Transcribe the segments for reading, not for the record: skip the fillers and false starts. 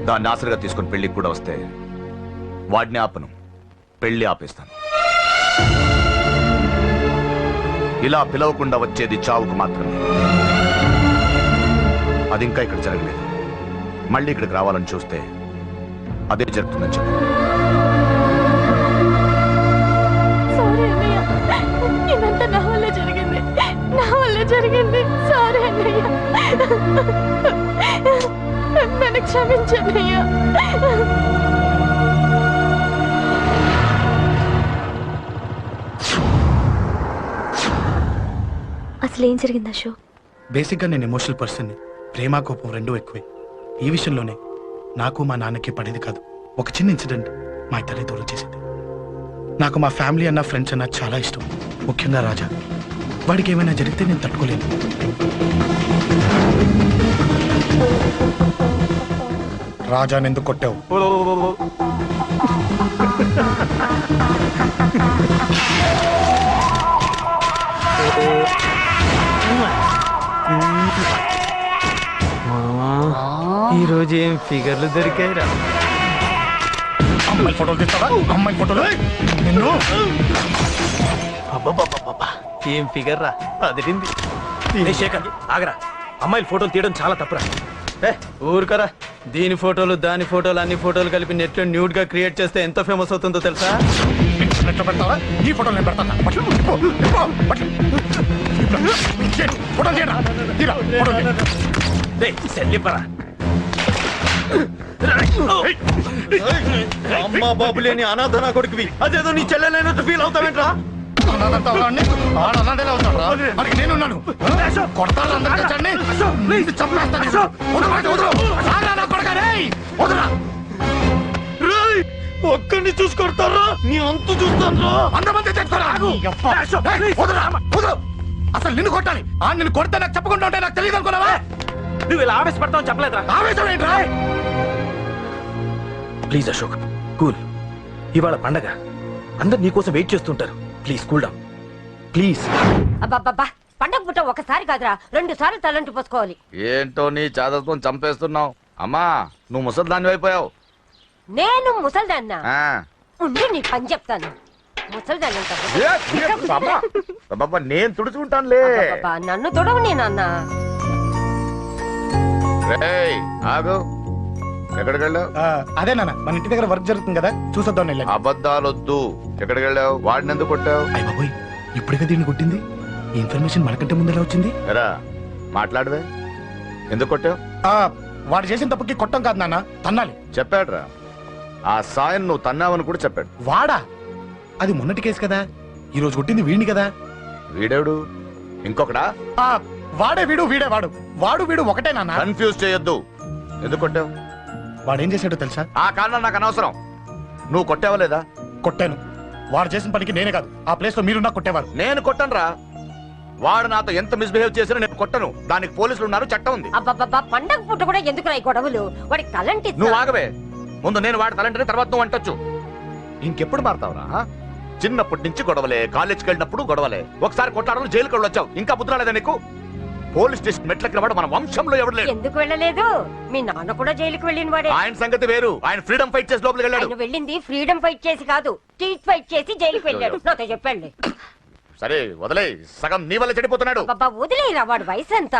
దాన్ని ఆసరిగా తీసుకుని పెళ్లికి కూడా వస్తే వాడిని ఆపను, పెళ్లి ఆపేస్తాను. ఇలా పిలవకుండా వచ్చేది చావుకు మాత్రమే. అది ఇంకా ఇక్కడ జరగలేదు. మళ్ళీ ఇక్కడికి రావాలని చూస్తే అదే జరుగుతుందని చెప్పు. ఇదంతా నా వల్ల జరిగింది, నా వల్ల జరిగింది. సారీ అన్నయ్య, నన్ను క్షమించన్నయ్య. అసలు ఏం జరిగింది అశోక్? బేసిక్గా నేను ఎమోషనల్ పర్సన్ని. ప్రేమ కోపం రెండూ ఎక్కువే. ఈ విషయంలోనే నాకు మా నాన్నకి పడేది కాదు. ఒక చిన్న ఇన్సిడెంట్ మా ఇద్దరిని దూరం చేసింది. నాకు మా ఫ్యామిలీ అన్న ఫ్రెండ్స్ అన్న చాలా ఇష్టం, ముఖ్యంగా రాజా. వాడికి ఏమైనా జరిగితే నేను తట్టుకోలేను. రాజాని ఎందుకు కొట్టావు? ఈరోజు ఏం ఫిగర్లు దొరికాయిరా. అమ్మాయి ఫోటోలు తీస్తావా? అమ్మాయి ఫోటోలు నిన్ను. ఏం ఫిగర్ రా, అదిరింది. శేఖర్ ఆగరా, అమ్మాయిల ఫోటోలు తీయడం చాలా తప్పురా. ఊరుకరా, దీని ఫోటోలు దాని ఫోటోలు అన్ని ఫోటోలు కలిపి నెట్ లో న్యూడ్ గా క్రియేట్ చేస్తే ఎంత ఫేమస్ అవుతుందో తెలుసా? నెట్లో పెడతావా? ఈ ఫోటోలు నేను పెడతాను. అమ్మా బాబు లేని అనాథ నా కొడుకువి, అదేదో నీ చెల్లెలైనట్టు ఫీల్ అవుతావేంట్రా? నేనున్నాను. ఒక్కడిని చూసుకొడతారా? నీ అంతు చూస్తాను. అసలు నిన్ను కొట్టాలి. నిన్ను కొడితే నాకు చెప్పకుండా ఉంటే నాకు తెలియదు అనుకున్నావా? నువ్వు ఇలా ఆవేశపడతావు చెప్పలేదురా. ఆవేశం ఏంట్రా? Please Ashok, cool. ఇవాళ పండగ, అందరు నీకోసం వెయిట్ చేస్తుంటారు. Please cool down please. అబ్బబ్బబ్బా, పండగ పుట్ట ఒకసారి కాదురా, 2 సార్లు తలంటి పోసుకోవాలి. ఏంటో నీ చాదత్వం చంపేస్తున్నావు. అమ్మా, నువ్వు ముసల్దాన్ని అయిపోయావు. నేను ముసల్దాన్నా? ఉండి నీ పని చెప్తాను. ముసల్దాన్ని నేను తుడుచుకుంటానులే. నన్ను తొడవు నే నాన్న. ఆగు, ఎక్కడికి వెళ్ళావు? అదే నాన్న, మన ఇంటి దగ్గర వర్క్ జరుగుతుంది కదా, చూసొద్దాం. అబద్ధాలొద్దు. ఎక్కడికి వెళ్ళావు? వాడిని ఎందుకు కొట్టావు? అయ్య బాబోయ్, ఇప్పుడుగా దీన్ని కొట్టింది. ఈ ఇన్ఫర్మేషన్ మనకంటే ముందు ఎలా వచ్చింది? ఎరా మాట్లాడవే, ఎందుకు కొట్టావు? వాడు చేసిన తప్పుకి కొట్టం కాదు నాన్న, తన్నాలి. చెప్పాడురా, ఆ సాయం నువ్వు తన్నావని కూడా చెప్పాడు. వాడా? అది మొన్నటి కేసు కదా, ఈ రోజు కొట్టింది వీడిని కదా. వీడేడు? ఇంకొకడా? వాడే వీడు, వీడే వాడు. వాడు వీడు ఒకటే నాన్న. కన్ఫ్యూజ్ చేయొద్దు. ఎందుకు కొట్టావు? వాడేం చేశాడో తెలుసా? ఆ కారణం నాకు అనవసరం. నువ్వు కొట్టావా లేదా? కొట్టాను. వాడు చేసిన పనికి నేనే కాదు, ఆ ప్లేస్ లో మీరున్నా కొట్టేవారు. నేను కొట్టనురా. వాడు నాతో ఎంత మిస్బిహేవ్ చేసినా నేను కొట్టను. దానికి పోలీసులు ఉన్నారు, చట్టం ఉంది. అబ్బబ్బబ్బా, పండగ పుట్ట కూడా ఎందుకు రాయి గొడవలు? వాడికి తలంటి. నువ్వు ఆగవే. ముందు నేను వాడి తలంటే తర్వాత నువ్వు అంటొచ్చు. ఇంకెప్పుడు మారుతావురా? చిన్నప్పటి నుంచి గొడవలే, కాలేజ్కి వెళ్ళినప్పుడు గొడవలే. ఒకసారి కొట్లాడలు జైలుకి వచ్చావు, ఇంకా బుద్ధి రాలేదా నీకు? పోలీస్ స్టేషన్ మెట్లకి వాడు మన వంశంలో ఎవడు లేడు. ఎందుకు వెళ్ళలేదు? మీ నాన్న కూడా జైలుకి వెళ్ళిన వాడే. ఆయన సంగతి వేరు. ఆయన ఫ్రీడమ్ ఫైట్ చేసి లోపలికి వెళ్ళాడు. ఆయన వెళ్ళింది ఫ్రీడమ్ ఫైట్ చేసి కాదు, స్ట్రీట్ ఫైట్ చేసి జైలుకి వెళ్ళాడు. నాతో చెప్పండి. సరే వదిలే, సగం నీ వల్ల చెడిపోతున్నాడు. బాబా వదిలేరా, వాడు వయసు ఎంత?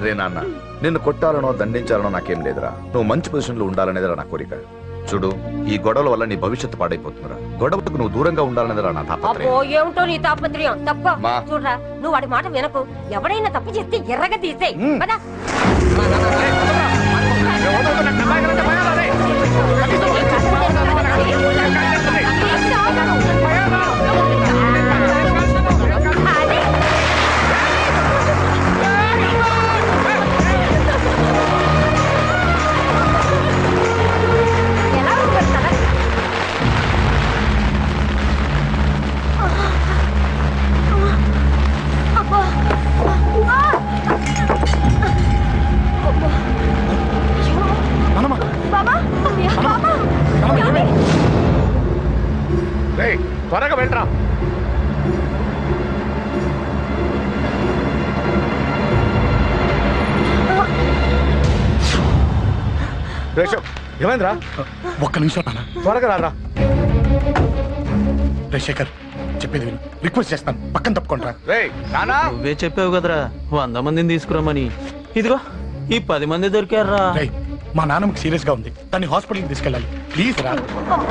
రే నాన్న, నిన్ను కొట్టాలనో దండించాలనో నాకేం లేదురా. నువ్వు మంచి పొజిషన్ లో ఉండాలనేదిరా నా కోరిక. చూడు, ఈ గొడవల వల్ల నీ భవిష్యత్తు పాడైపోతుందిరా. గొడవకు నువ్వు దూరంగా ఉండాలనేదిరా నా తాపత్రయం. ఏమిటో నీ తాపత్రయం? తప్ప చూడరా, నువ్వు వాడి మాట వినకు. ఎవడైనా తప్పు చేస్తే ఎర్రగా తీసేయ్. రేషవ్ ఏమైందిరా? ఒక్క నిమిషం నాన్న. త్వరగా రారా. రే శేఖర్, చెప్పేది విను. రిక్వెస్ట్ చేస్తాను, పక్కన తప్పుకుంటారా. రేయ్ నానా. నువ్వే చెప్పావు కదరా 100 మందిని తీసుకురామని. ఇదిగో ఈ 10 మంది దొరికారా. రేయ్, మా నాన్నకి సీరియస్ గా ఉంది, దాన్ని హాస్పిటల్కి తీసుకెళ్ళాలి. ప్లీజ్ రా.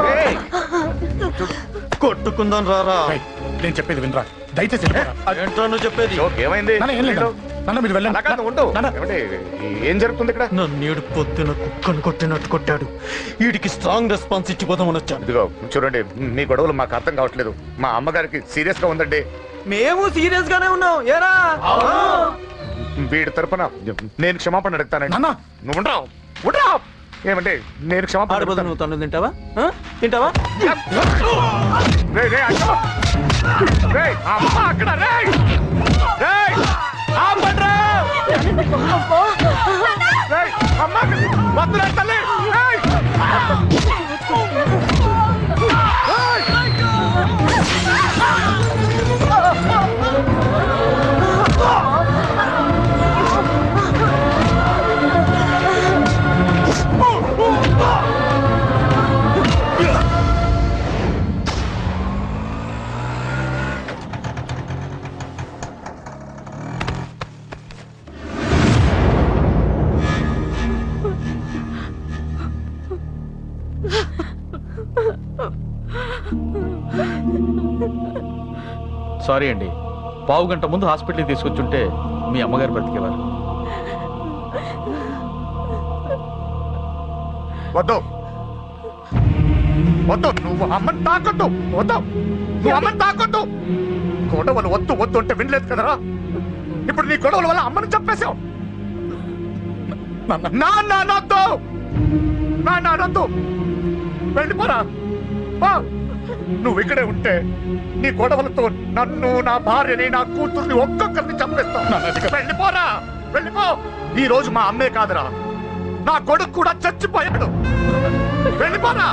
రేయ్, కొట్టుకుందాం రారా. రేయ్, నేను చెప్పేది వినరా, దయచేసి వెళ్ళిపోరా. ఏంట్రా నువ్వు చెప్పేది? జోక్ ఏమైంది? నాన్న, ఏం లేదు నాన్న, మీరు వెళ్ళండి. అలా కాదు, ఉండు. నాన్న. ఏమండి, ఏం జరుగుతుంది ఇక్కడ? నన్ను పొద్దున కుక్కను కొట్టినట్టు కొట్టాడు. వీడికి స్ట్రాంగ్ రెస్పాన్స్ ఇచ్చిపోదామని వచ్చాను. ఇదిగో చూడండి, మీ గొడవలు మాకు అర్థం కావట్లేదు. మా అమ్మగారికి సీరియస్ గా ఉందండి. మేము సీరియస్ గానే ఉన్నాం. ఏరా వీడి తరపున నేను క్షమాపణ అడుగుతానండి. నాన్న. నువ్వు ఉండరావు, ఉండరావు. ఏమంటే నేను క్షమాపణ ఆడిపోతా. అడుగుతాను. నువ్వు తను తింటావా? తింటావా? రేయ్, రేయ్, అక్కడ. రేయ్, అమ్మ అక్కడ. రేయ్, రేయ్, ఆపండ్రా. రేయ్, అమ్మ అక్కడ. వద్దురా తల్లి. రేయ్. సారీ అండి, పావు గంట ముందు హాస్పిటల్కి తీసుకొచ్చుంటే మీ అమ్మగారు బ్రతికేవారు. వద్దు, వద్దు, నువ్వు అమ్మని తాకొద్దు. వద్దు, నువ్వు అమ్మని తాకొద్దు. గొడవలు వద్దు వద్దు అంటే వినలేదు కదరా. ఇప్పుడు నీ గొడవల వల్ల అమ్మని చెప్పేశావు. నాన్నొద్దు, నాన్నొద్దు, వెళ్ళిపోరా. నువ్వు ఇక్కడే ఉంటే నీ గొడవలతో నన్ను, నా భార్యని, నా కూతుర్ని ఒక్కొక్కరిని చంపేస్తావు. వెళ్ళిపోరా, వెళ్ళిపో. ఈ రోజు మా అమ్మే కాదురా, నా కొడుకు కూడా చచ్చిపోయాడు. వెళ్ళిపోరా,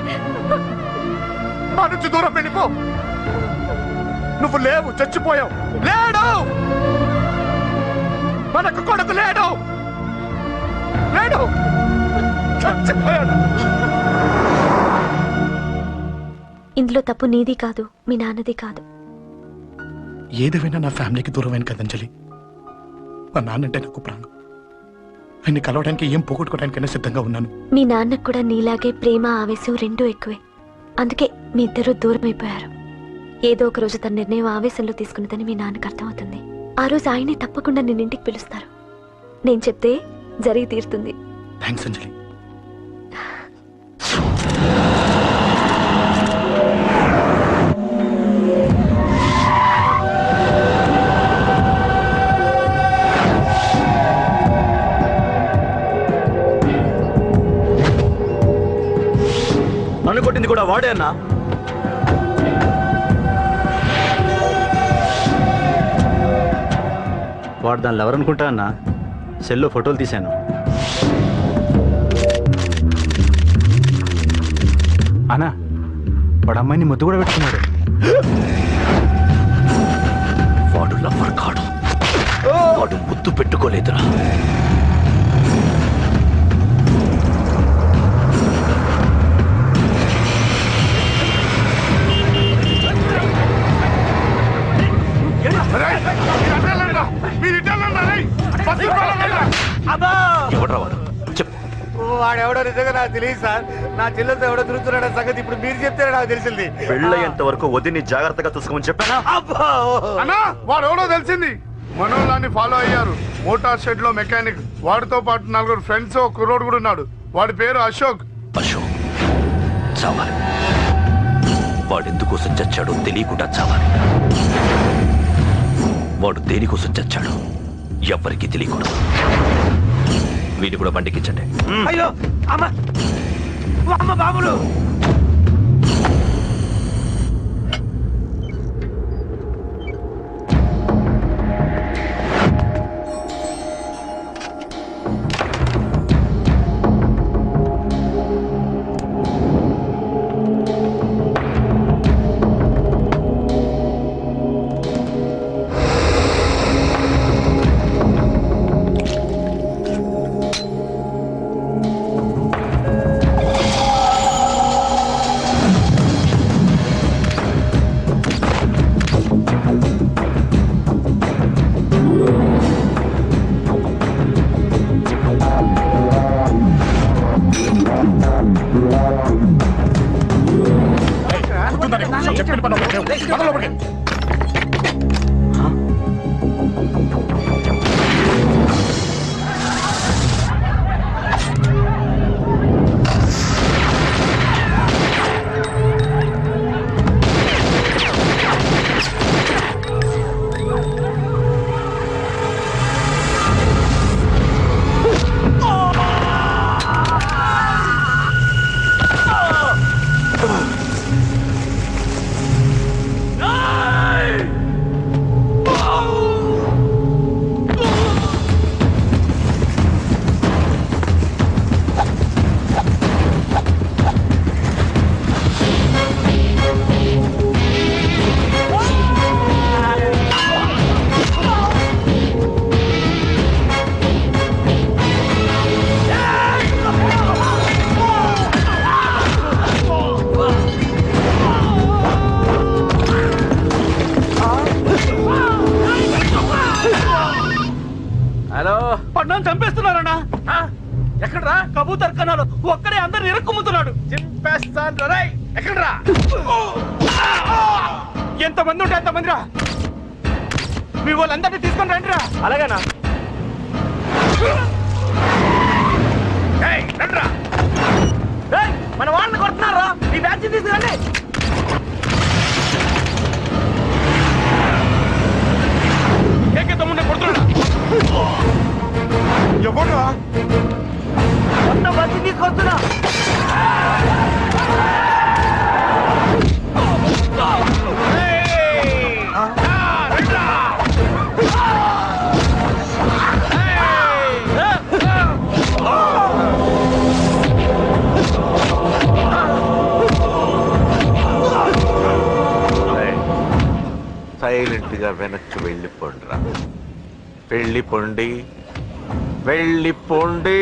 మా నుంచి దూరం వెళ్ళిపో. నువ్వు లేవు, చచ్చిపోయావు. లేడు, మనకు కొడుకు లేడు, లేడు, చచ్చిపోయాడు. ఇందులో తప్పు నీది కాదు, మీ నాన్నది కాదు. ఏదేమైనా నా ఫ్యామిలీకి దూరమైన కదంజలి. మా నాన్నంటే నాకు ప్రాణం. ఆయన్ని కలవడానికి ఏం పోగొట్టుకోవడానికైనా సిద్ధంగా ఉన్నాను. మీ నాన్నకు కూడా నీలాగే ప్రేమ, ఆవేశం రెండూ ఎక్కువే. అందుకే మీ ఇద్దరూ దూరం అయిపోయారు. ఏదో ఒక రోజు తన నిర్ణయం ఆవేశంలో తీసుకున్నదని మీ నాన్నకు అర్థమవుతుంది. ఆ రోజు ఆయనే తప్పకుండా నిన్న ఇంటికి పిలుస్తారు. నేను చెప్తే జరిగి తీరుతుంది. థ్యాంక్స్ అంజలి. నన్ను కొట్టింది కూడా వాడే అన్నా. వాడు దానిలో ఎవరనుకుంటా అన్న, సెల్లో ఫోటోలు తీశాను. అన్నా, వాడు అమ్మాయిని ముద్దు కూడా పెట్టుకున్నాడు. వాడు లవ్వర్ కాడు, వాడు ముద్దు పెట్టుకోలేదురా. ఎవడ్రా వాడు? చెప్పు. వాడెవడో నిజంగా నాకు తెలియదు సార్. నా చెల్లెలతో ఎవడో తిరుగుతున్నాడన్న సంగతి ఇప్పుడు మీరు చెప్తే నాకు తెలిసింది. పెళ్ళయ్యేంత వరకు వదిని జాగ్రత్తగా చూసుకోమని చెప్పానా? అన్నా, వాడు ఎవడో తెలిసింది. మనోళ్ళని ఫాలో అయ్యారు. మోటార్ షెడ్ లో మెకానిక్, వాడితో పాటు 4 ఫ్రెండ్స్, ఒక కుర్రోడు కూడా ఉన్నాడు. వాడి పేరు అశోక్. అశోక్ చావాలి. వాడెందుకోసం చచ్చాడో తెలియకుండా చావాలి. వాడు దేనికోసం చచ్చాడో ఎవ్వరికీ తెలియకూడదు. వీడిని కూడా బండికించండి. అయ్యో అమ్మ, అమ్మ బాబులు. పడ్డాను చంపేస్తున్నారన్నా. ఎక్కడ్రా? కబూతర్ కన్నాలు ఒక్కడే అందరు ఇరుక్కుముతున్నాడు. చింపేస్తాను రేయ్. ఎక్కడ్రా? ఎంతమంది ఉంటే అంతమంది రా. మీ వాళ్ళందరినీ తీసుకొని రండి రా. అలాగేనా? మన వాళ్ళని కొడుతున్నారా? ఈ బ్యాచ్ తీసుకురండి. తమ్ముడే కొడుతున్నాడా? ఎవరు మొన్న బస్సు తీసుకొస్తున్నా. సైలెంట్ గా వెనక్కి వెళ్ళిపోండిరా. వెళ్ళిపోండి, వెళ్ళిపోండి.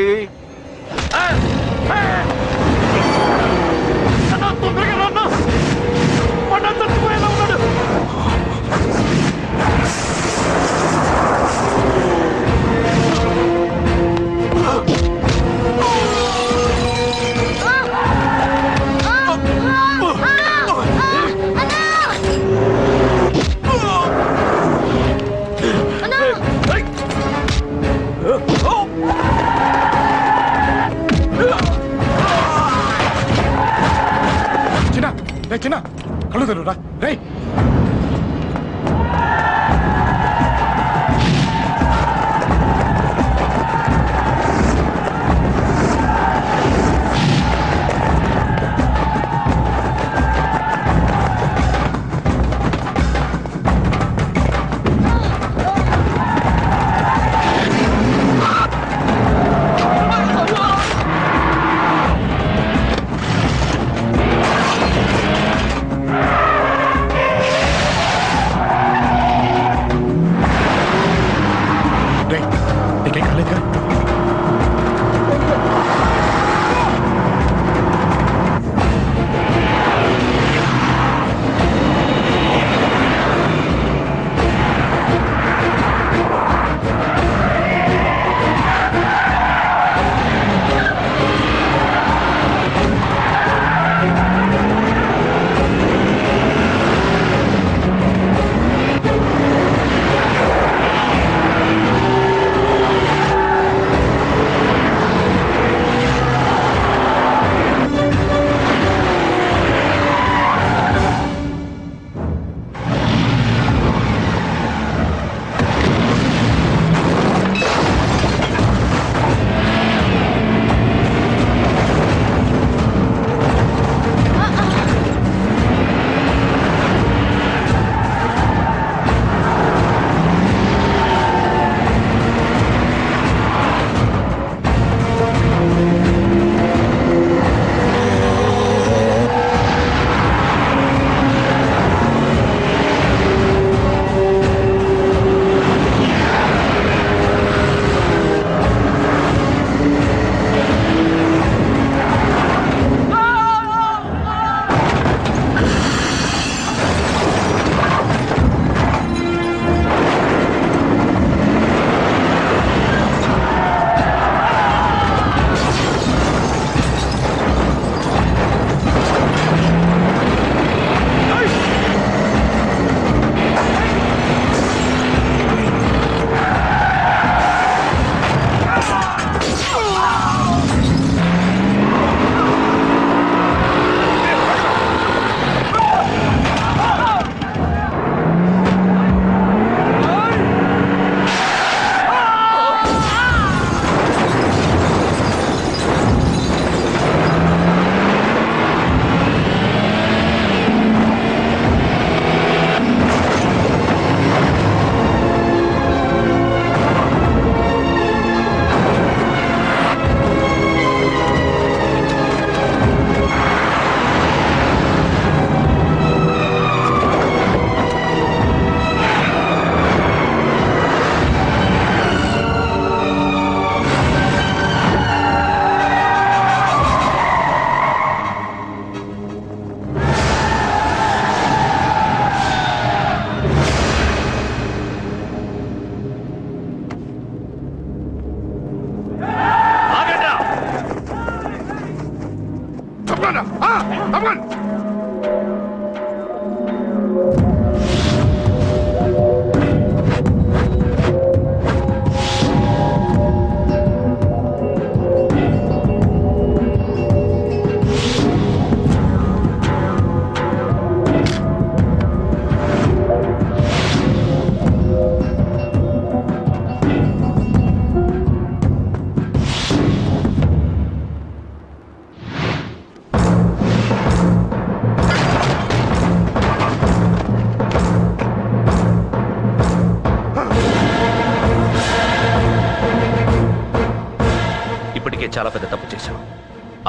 చాలా పెద్ద తప్పు చేశావు.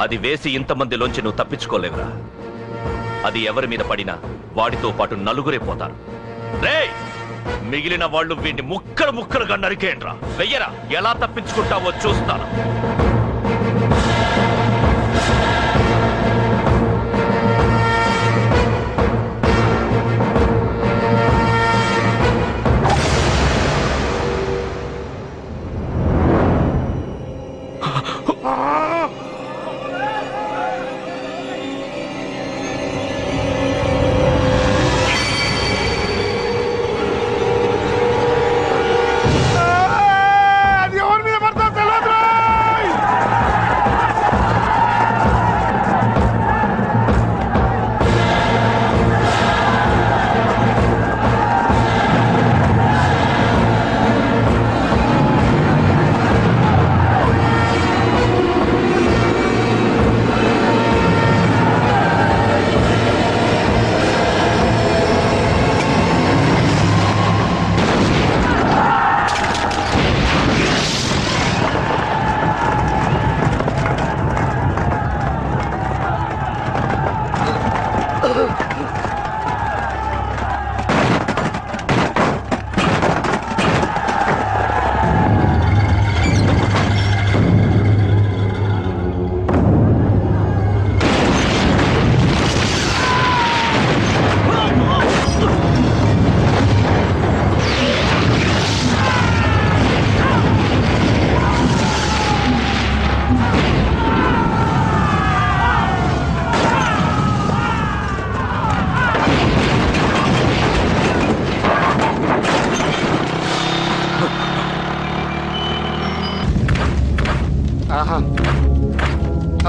అది వేసి ఇంతమందిలోంచి నువ్వు తప్పించుకోలేవురా. అది ఎవరి మీద పడినా వాడితో పాటు నలుగురే పోతారు. రేయ్, మిగిలిన వాళ్ళు వీడిని ముక్కలు ముక్కలుగా నరికేయండ్రా. వెయ్యరా, ఎలా తప్పించుకుంటావో చూస్తాను. అది ఎవరి మీద పడతావు తెలియదు.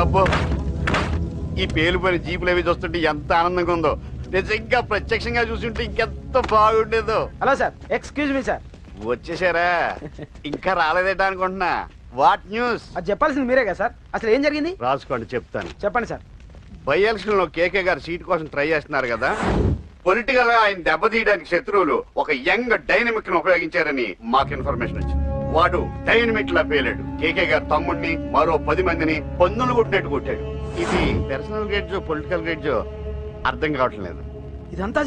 అబ్బో, ఈ పేలిపోయిన జీపులు అవి చూస్తుంటే ఎంత ఆనందంగా ఉందో. నిజంగా ప్రత్యక్షంగా చూస్తుంటే ఇంకెంత బాగుండేదో. Hello sir, excuse me sir. వచ్చేసారా? ఇంకా రాలేదేటా అనుకుంటున్నా. What news? అది చెప్పాల్సింది మీరే కదా సార్. అసలు ఏం జరిగింది రాసుకోండి, చెప్తాను. చెప్పండి సార్. బై ఎలక్షన్ లో కేకే గారు సీట్ కోసం ట్రై చేస్తున్నారు కదా. పొలిటికల్ గా ఆయన దెబ్బతీయడానికి శత్రువులు ఒక యంగ్ డైనమిక్ ను ఉపయోగించారని మాకు ఇన్ఫర్మేషన్ వచ్చింది. వాడు డైనమిక్ లా పేలాడు. కేకే గారు తమ్ముడిని, మరో 10 మందిని పన్నులు కొట్టినట్టు కొట్టాడు. ఇది పర్సనల్ గ్రేడ్జో పొలిటికల్ గ్రేడ్జో అర్థం కావట్లేదు. ఇదంతా